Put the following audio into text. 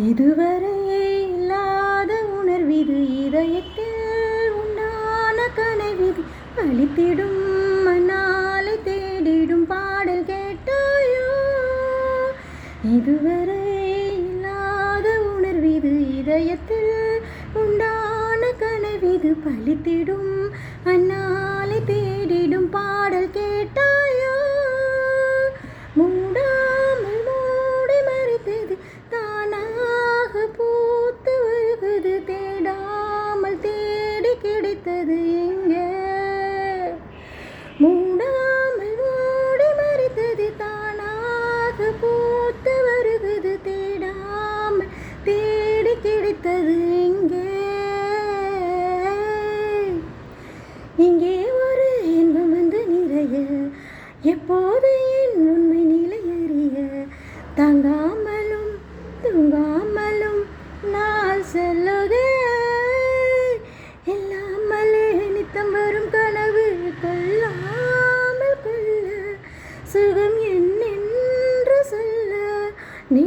இதுவரை இல்லாத உணர்விது, இதயத்தில் உண்டான கனவிது, அழித்திடும் மண்ணாலை தேடிடும் பாடல் கேட்டாயோ. இதுவரை இல்லாத உணர்விது, இதயத்தில் உண்டான கனவிது, பழித்திடும் அந்நாளை தேடிடும் பாடல் கேட்டாயோ. மூடாமல் மூடி மறைத்தது தானாக பூத்து வருகிறது, தேடாமல் தேடி கிடைத்தது எங்கே. மூடாமல் மூடி மறைத்தது தானாக பூத்து வருகிறது, தேடாமல் தேடி கிடைத்தது எங்கே. இங்கே ஒரு இன்பம் வந்து நிறைய, எப்போது என் உண்மை நிலை அறிய, தாங்காமலும் தூங்காமலும் நாள் செல்லுதே. எல்லாமலே நித்தம் வரும் கனவு கொள்ளாமல் கொள்ள, சுகம் என்னென்று சொல்ல நீ